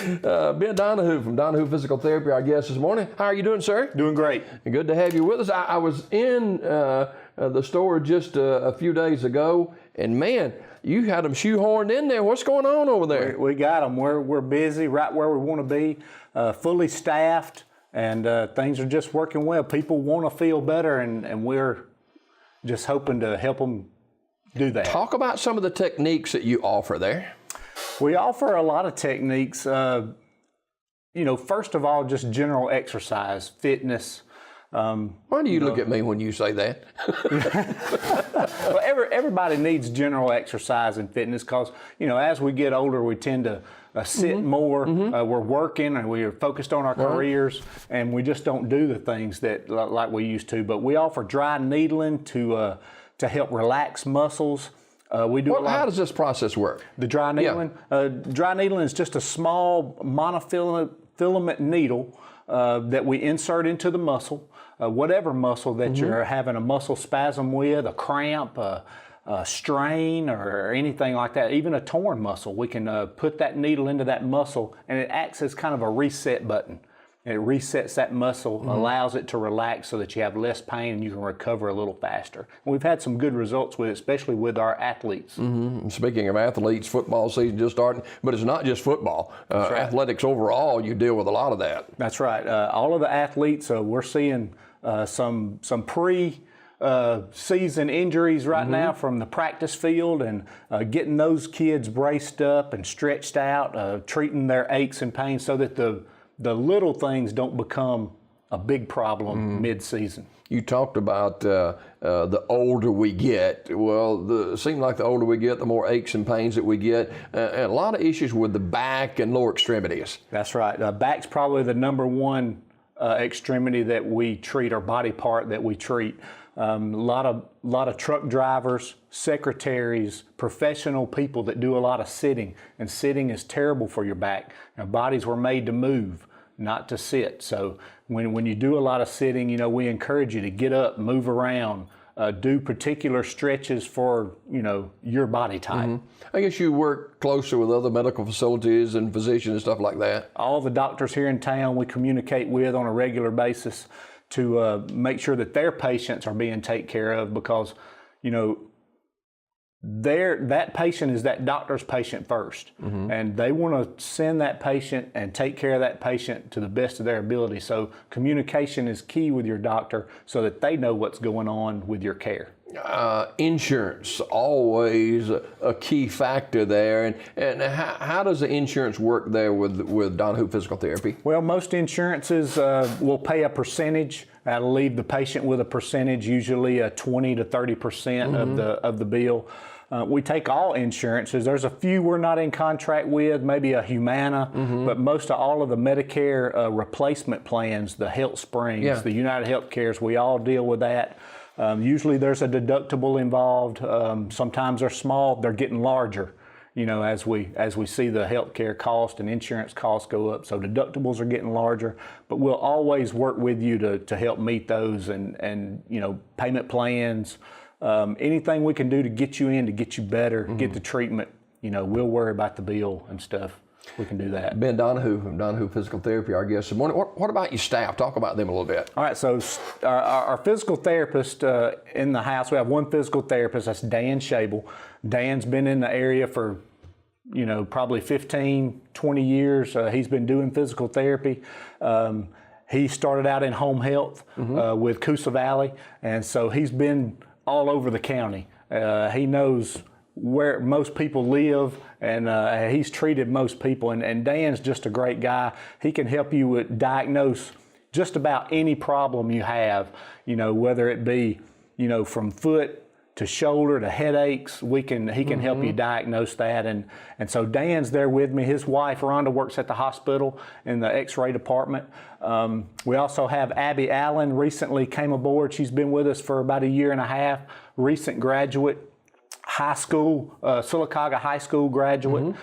Ben Donahoo from Donahoo Physical Therapy, our guest this morning. How are you doing, sir? Doing great. Good to have you with us. I was in the store just a few days ago, and man, you had them shoehorned in there. What's going on over there? We got them. We're busy, right where we want to be, fully staffed, and things are just working well. People want to feel better, and we're just hoping to help them do that. Talk about some of the techniques that you offer there. We offer a lot of techniques. First of all, just general exercise, fitness. Why do you look at me when you say that? Well, everybody needs general exercise and fitness because, as we get older, we tend to sit more. We're working and we're focused on our careers, and we just don't do the things that like we used to. But we offer dry needling to help relax muscles. How does this process work? The dry needling? Dry needling is just a small monofilament needle that we insert into the muscle, whatever muscle that you're having a muscle spasm with, a cramp, a strain, or anything like that, even a torn muscle. We can put that needle into that muscle, and it acts as kind of a reset button. It resets that muscle, allows it to relax so that you have less pain and you can recover a little faster. And we've had some good results with it, especially with our athletes. Speaking of athletes, football season just starting, but it's not just football. Right. Athletics overall, you deal with a lot of that. That's right. All of the athletes, we're seeing some pre-season injuries right now from the practice field, and getting those kids braced up and stretched out, treating their aches and pains so that the little things don't become a big problem mid-season. You talked about the older we get. Well, it seems like the older we get, the more aches and pains that we get, and a lot of issues with the back and lower extremities. That's right. Back's probably the number one extremity that we treat, or body part that we treat. A lot of truck drivers, secretaries, professional people that do a lot of sitting, and sitting is terrible for your back. Our bodies were made to move, not to sit. So when you do a lot of sitting, we encourage you to get up, move around, do particular stretches for, your body type. I guess you work closer with other medical facilities and physicians and stuff like that. All the doctors here in town we communicate with on a regular basis to make sure that their patients are being taken care of, because, that patient is that doctor's patient first, and they want to send that patient and take care of that patient to the best of their ability. So communication is key with your doctor so that they know what's going on with your care. Insurance, always a key factor there. And how does the insurance work there with Donahoo Physical Therapy? Well, most insurances will pay a percentage. That'll leave the patient with a percentage, usually a 20 to 30% of the bill. We take all insurances. There's a few we're not in contract with, maybe a Humana, but most of all of the Medicare replacement plans, the Health Springs, the United Healthcares, we all deal with that. Usually there's a deductible involved. Sometimes they're small, they're getting larger, as we see the healthcare cost and insurance costs go up. So deductibles are getting larger, but we'll always work with you to help meet those, and payment plans, anything we can do to get you in, to get you better, get the treatment, we'll worry about the bill and stuff. We can do that. Ben Donahoo from Donahoo Physical Therapy, our guest this morning. What about your staff? Talk about them a little bit. All right, so our physical therapist in the house, we have one physical therapist, that's Dan Shable. Dan's been in the area for, probably 15, 20 years. He's been doing physical therapy. He started out in home health with Coosa Valley, and so he's been all over the county. He knows where most people live, and he's treated most people, and Dan's just a great guy. He can help you diagnose just about any problem you have, whether it be, from foot to shoulder to headaches. He can help you diagnose that, and so Dan's there with me. His wife Rhonda works at the hospital in the X-ray department. We also have Abby Allen, recently came aboard. She's been with us for about a year and a half, recent graduate, high school, Sylacauga High School graduate.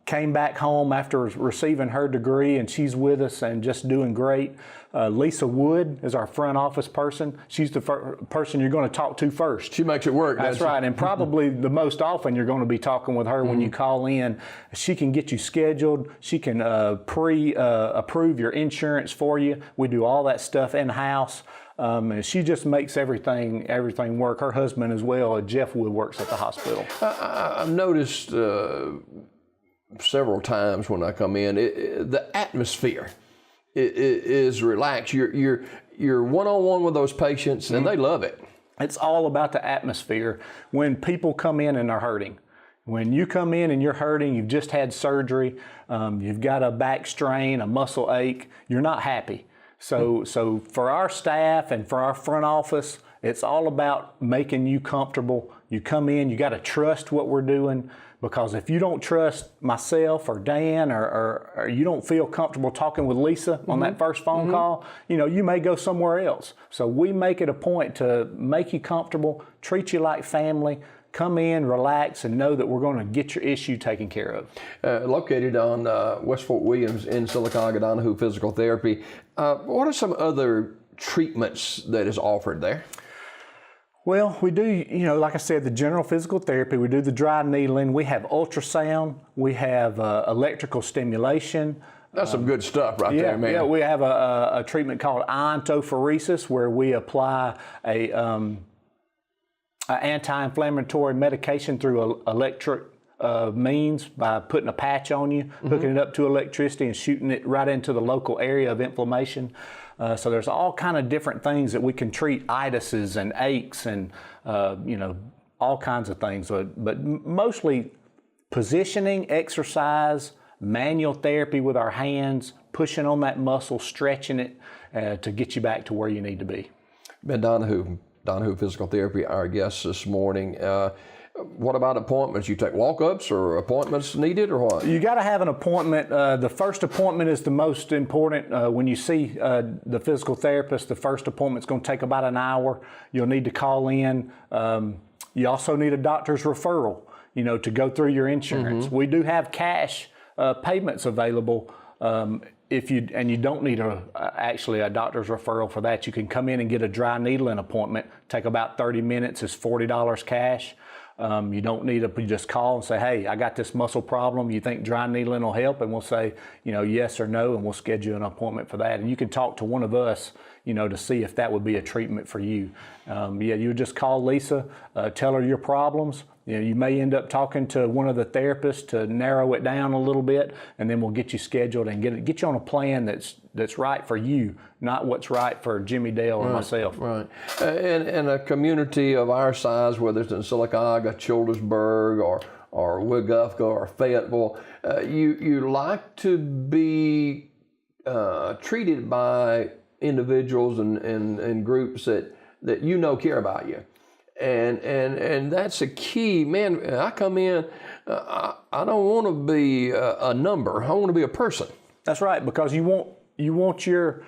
came back home after receiving her degree, and she's with us and just doing great. Lisa Wood is our front office person. She's the person you're going to talk to first. She makes it work. That's right, and probably the most often you're going to be talking with her when you call in. She can get you scheduled. She can approve your insurance for you. We do all that stuff in-house. And she just makes everything work. Her husband as well, Jeff Wood, works at the hospital. I've noticed several times when I come in, the atmosphere is relaxed. You're one-on-one with those patients, and they love it. It's all about the atmosphere. When people come in and are hurting, when you come in and you're hurting, you've just had surgery, you've got a back strain, a muscle ache, you're not happy. So for our staff and for our front office, it's all about making you comfortable. You come in, you got to trust what we're doing, because if you don't trust myself or Dan, or you don't feel comfortable talking with Lisa on that first phone call, you may go somewhere else. So we make it a point to make you comfortable, treat you like family. Come in, relax, and know that we're going to get your issue taken care of. Located on West Fort Williams in Sylacauga, Donahoo Physical Therapy. What are some other treatments that is offered there? Well, we do, like I said, the general physical therapy. We do the dry needling. We have ultrasound. We have electrical stimulation. That's some good stuff right there, man. Yeah, we have a treatment called iontophoresis, where we apply a anti-inflammatory medication through electric means by putting a patch on you, hooking it up to electricity and shooting it right into the local area of inflammation. So there's all kind of different things that we can treat, itises and aches and all kinds of things. But mostly positioning, exercise, manual therapy with our hands, pushing on that muscle, stretching it to get you back to where you need to be. Ben Donahoo Physical Therapy, our guest this morning. What about appointments? You take walk-ups or appointments needed, or what? You got to have an appointment. The first appointment is the most important. When you see the physical therapist, the first appointment's going to take about an hour. You'll need to call in. You also need a doctor's referral, to go through your insurance. We do have cash payments available. If you don't need actually a doctor's referral for that, you can come in and get a dry needling appointment. Take about 30 minutes. It's $40 cash. You don't need you just call and say, hey, I got this muscle problem. You think dry needling will help? And we'll say, yes or no, and we'll schedule an appointment for that. And you can talk to one of us, to see if that would be a treatment for you. You just call Lisa, tell her your problems. You may end up talking to one of the therapists to narrow it down a little bit, and then we'll get you scheduled and get you on a plan that's right for you, not what's right for Jimmy Dale or myself. Right. And a community of our size, whether it's in Sylacauga, Childersburg, or Weguffca, or Fayetteville, you like to be treated by individuals and groups that care about you. And that's a key, man. I come in, I don't want to be a number. I want to be a person. That's right, because you want your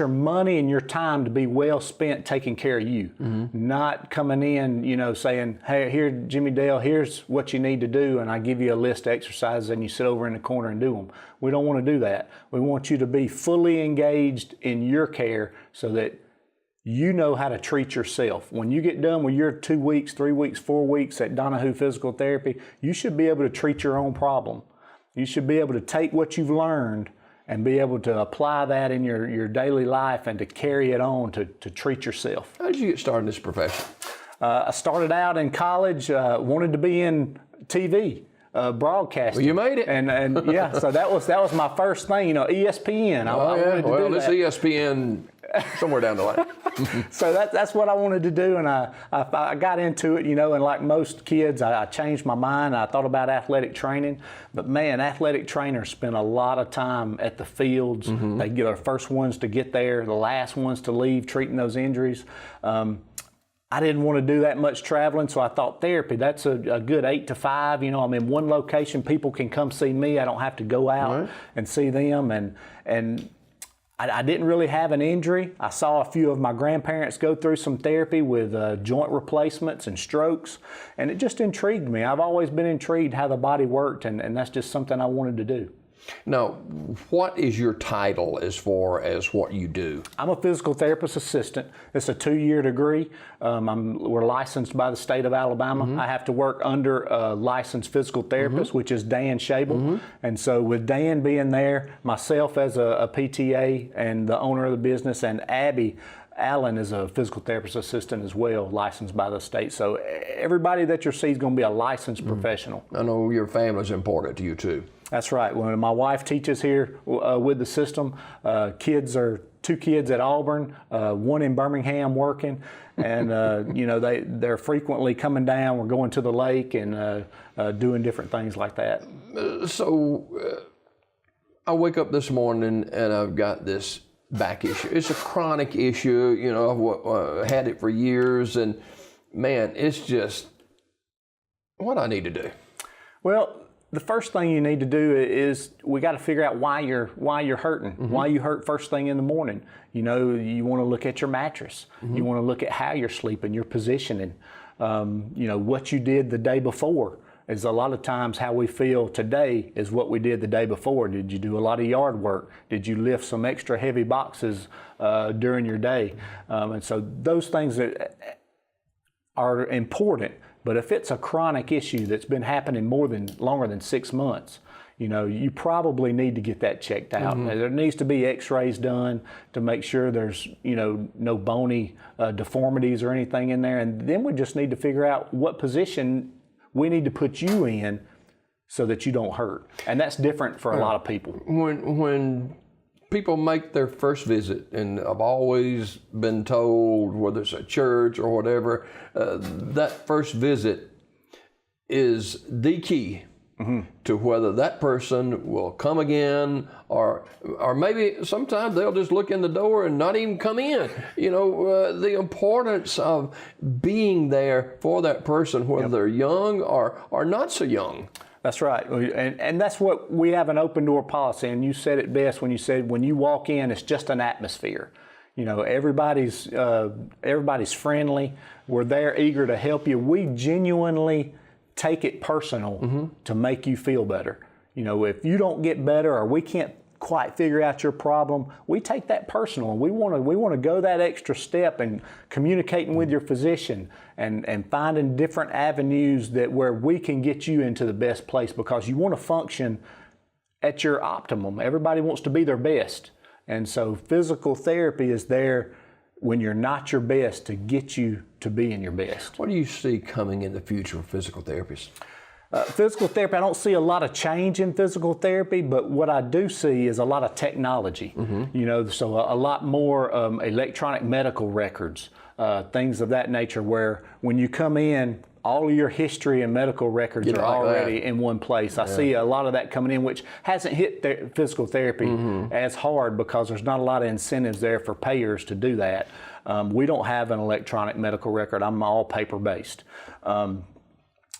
money and your time to be well spent taking care of you, not coming in, saying, hey, here, Jimmy Dale, here's what you need to do, and I give you a list of exercises and you sit over in the corner and do them. We don't want to do that. We want you to be fully engaged in your care so that you know how to treat yourself. When you get done with your 2 weeks, 3 weeks, 4 weeks at Donahoo Physical Therapy, you should be able to treat your own problem. You should be able to take what you've learned and be able to apply that in your daily life and to carry it on to treat yourself. How did you get started in this profession? I started out in college, wanted to be in TV. Broadcasting. Well, you made it. And yeah, so that was my first thing, ESPN. I wanted to do this that. ESPN somewhere down the line. So that's what I wanted to do, and I got into it, and like most kids, I changed my mind. I thought about athletic training, but man, athletic trainers spend a lot of time at the fields. They get the first ones to get there, the last ones to leave, treating those injuries. I didn't want to do that much traveling, so I thought therapy, that's a good 8 to 5. I'm in one location, people can come see me. I don't have to go out and see them. And I didn't really have an injury. I saw a few of my grandparents go through some therapy with joint replacements and strokes, and it just intrigued me. I've always been intrigued how the body worked, and that's just something I wanted to do. Now, what is your title as far as what you do? I'm a physical therapist assistant. It's a 2-year degree. We're licensed by the state of Alabama. I have to work under a licensed physical therapist, which is Dan Shable. And so with Dan being there, myself as a PTA and the owner of the business, and Abby Allen is a physical therapist assistant as well, licensed by the state. So everybody that you see is going to be a licensed professional. I know your family's important to you too. That's right. When my wife teaches here with the system, two kids at Auburn, one in Birmingham working, and they're frequently coming down. We're going to the lake and doing different things like that. I wake up this morning and I've got this back issue. It's a chronic issue. I've had it for years, and man, it's just what I need to do. Well, the first thing you need to do is we got to figure out why you're hurting, why you hurt first thing in the morning. You want to look at your mattress. You want to look at how you're sleeping, your positioning. What you did the day before is a lot of times how we feel today is what we did the day before. Did you do a lot of yard work? Did you lift some extra heavy boxes during your day? And so those things that are important. But if it's a chronic issue that's been happening longer than 6 months, you probably need to get that checked out. There needs to be x-rays done to make sure there's, no bony deformities or anything in there. And then we just need to figure out what position we need to put you in so that you don't hurt. And that's different for a lot of people. When people make their first visit, and I've always been told, whether it's a church or whatever, that first visit is the key to whether that person will come again, or maybe sometimes they'll just look in the door and not even come in. The importance of being there for that person, whether they're young or not so young. That's right, and that's what we have, an open door policy. And you said it best when you said when you walk in, it's just an atmosphere. Everybody's friendly. We're there, eager to help you. We genuinely take it personal to make you feel better. If you don't get better or we can't quite figure out your problem, we take that personal, and we want to go that extra step in communicating with your physician and finding different avenues where we can get you into the best place, because you want to function at your optimum. Everybody wants to be their best, and so physical therapy is there when you're not your best to get you to being your best. What do you see coming in the future of physical therapists? Physical therapy, I don't see a lot of change in physical therapy, but what I do see is a lot of technology. So a lot more electronic medical records, things of that nature, where when you come in, all of your history and medical records are already in one place. I see a lot of that coming in, which hasn't hit physical therapy as hard because there's not a lot of incentives there for payers to do that. We don't have an electronic medical record. I'm all paper-based.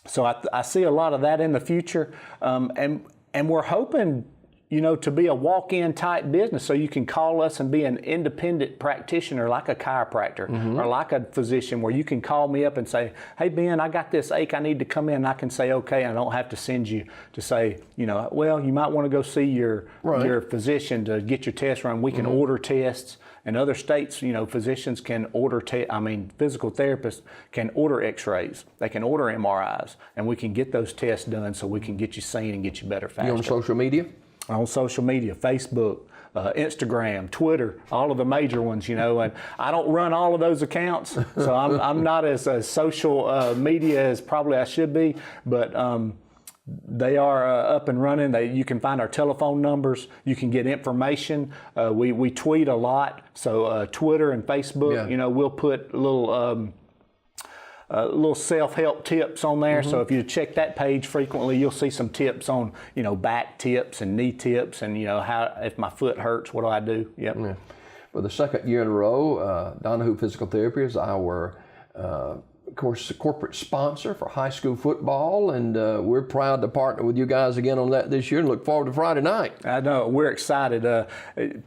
So I see a lot of that in the future, and we're hoping, to be a walk-in type business, so you can call us and be an independent practitioner like a chiropractor or like a physician, where you can call me up and say, hey, Ben, I got this ache, I need to come in. And I can say, okay, I don't have to send you to say, well, you might want to go see your physician to get your test run. We can order tests. In other states, physicians can order, physical therapists can order x-rays. They can order MRIs, and we can get those tests done so we can get you seen and get you better faster. You on social media? On social media, Facebook, Instagram, Twitter, all of the major ones, and I don't run all of those accounts, so I'm not as social media as probably I should be, but they are up and running. You can find our telephone numbers. You can get information. We tweet a lot, so Twitter and Facebook, we'll put little self-help tips on there. So if you check that page frequently, you'll see some tips on, back tips and knee tips, and how, if my foot hurts, what do I do? Yep. Yeah. For the second year in a row, Donahoo Physical Therapy is our of course, a corporate sponsor for high school football, and we're proud to partner with you guys again on that this year and look forward to Friday night. I know, we're excited.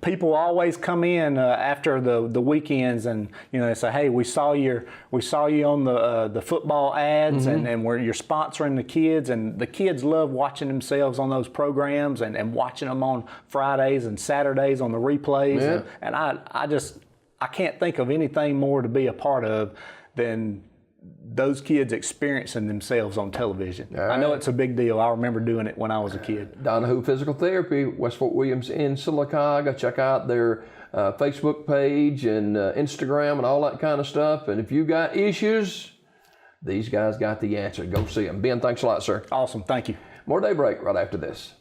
People always come in after the weekends, and they say, "Hey, we saw you on the football ads, and you're sponsoring the kids," and the kids love watching themselves on those programs and watching them on Fridays and Saturdays on the replays. Yeah. And I can't think of anything more to be a part of than those kids experiencing themselves on television. Right. I know it's a big deal. I remember doing it when I was a kid. Donahoo Physical Therapy, West Fort Williams in Sylacauga. Check out their Facebook page and Instagram and all that kind of stuff. And if you got issues, these guys got the answer. Go see them. Ben, thanks a lot, sir. Awesome. Thank you. More Daybreak right after this.